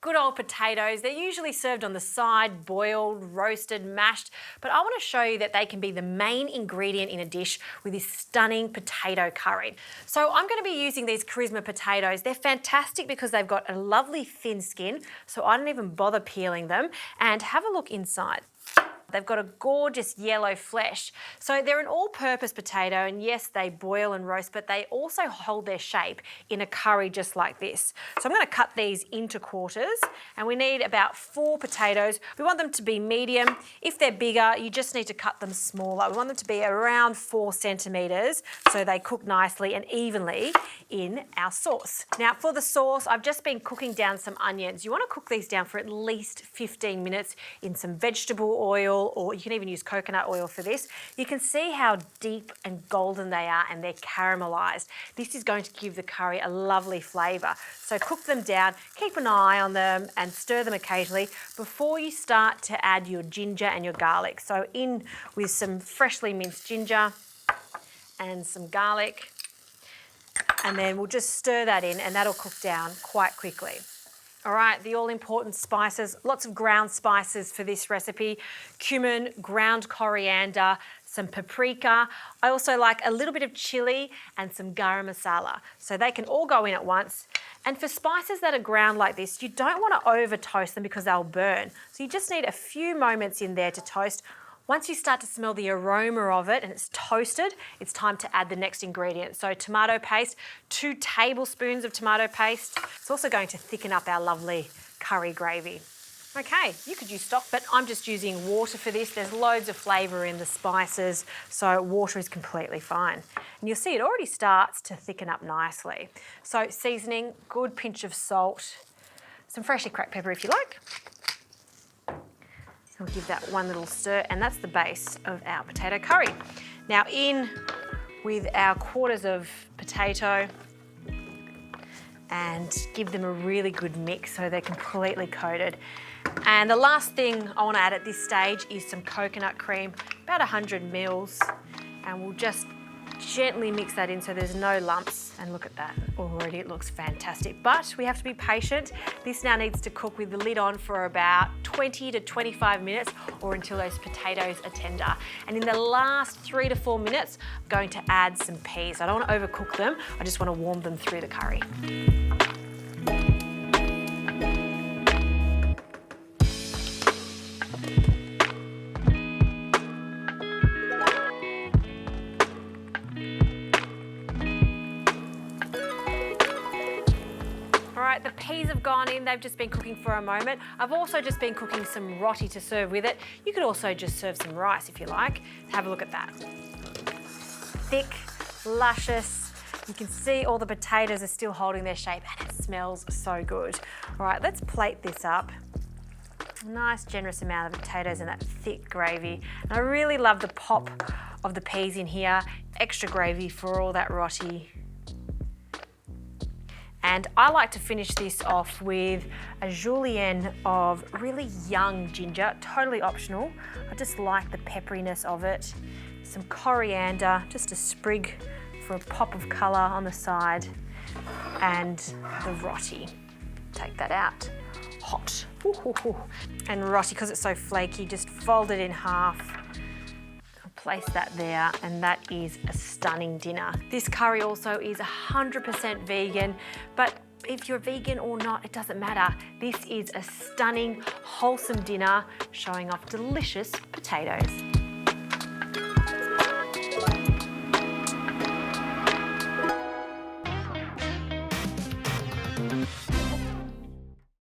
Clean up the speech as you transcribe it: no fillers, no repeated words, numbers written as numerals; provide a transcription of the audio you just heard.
Good old potatoes, they're usually served on the side, boiled, roasted, mashed, but I want to show you that they can be the main ingredient in a dish with this stunning potato curry. So I'm going to be using these charisma potatoes. They're fantastic because they've got a lovely thin skin, so I don't even bother peeling them. And have a look inside. They've got a gorgeous yellow flesh. So they're an all-purpose potato, and yes, they boil and roast, but they also hold their shape in a curry just like this. So I'm going to cut these into quarters, and we need about 4 potatoes. We want them to be medium. If they're bigger, you just need to cut them smaller. We want them to be around 4 centimetres so they cook nicely and evenly in our sauce. Now for the sauce, I've just been cooking down some onions. You want to cook these down for at least 15 minutes in some vegetable oil, or you can even use coconut oil for this. You can see how deep and golden they are, and they're caramelised. This is going to give the curry a lovely flavour. So cook them down, keep an eye on them and stir them occasionally before you start to add your ginger and your garlic. So in with some freshly minced ginger and some garlic, and then we'll just stir that in and that'll cook down quite quickly. All right, the all-important spices, lots of ground spices for this recipe. Cumin, ground coriander, some paprika. I also like a little bit of chilli and some garam masala. So they can all go in at once. And for spices that are ground like this, you don't want to over toast them because they'll burn. So you just need a few moments in there to toast. Once you start to smell the aroma of it and it's toasted, it's time to add the next ingredient. So tomato paste, 2 tablespoons of tomato paste. It's also going to thicken up our lovely curry gravy. Okay, you could use stock, but I'm just using water for this. There's loads of flavour in the spices, so water is completely fine. And you'll see it already starts to thicken up nicely. So seasoning, good pinch of salt, some freshly cracked pepper if you like. We'll give that one little stir, and that's the base of our potato curry. Now in with our quarters of potato and give them a really good mix so they're completely coated. And the last thing I want to add at this stage is some coconut cream, about 100 mils, and we'll just gently mix that in so there's no lumps. And look at that, already it looks fantastic. But we have to be patient. This now needs to cook with the lid on for about 20 to 25 minutes or until those potatoes are tender. And in the last 3 to 4 minutes, I'm going to add some peas. I don't want to overcook them, I just want to warm them through the curry. Alright, the peas have gone in, they've just been cooking for a moment. I've also just been cooking some roti to serve with it. You could also just serve some rice if you like. Have a look at that. Thick, luscious. You can see all the potatoes are still holding their shape and it smells so good. Alright, let's plate this up. A nice generous amount of potatoes and that thick gravy. And I really love the pop of the peas in here. Extra gravy for all that roti. And I like to finish this off with a julienne of really young ginger, totally optional. I just like the pepperiness of it. Some coriander, just a sprig for a pop of colour on the side. And the roti. Take that out. Hot. Ooh, ooh, ooh. And roti, because it's so flaky, just fold it in half. Place that there, and that is a stunning dinner. This curry also is 100% vegan, but if you're vegan or not, it doesn't matter. This is a stunning, wholesome dinner showing off delicious potatoes.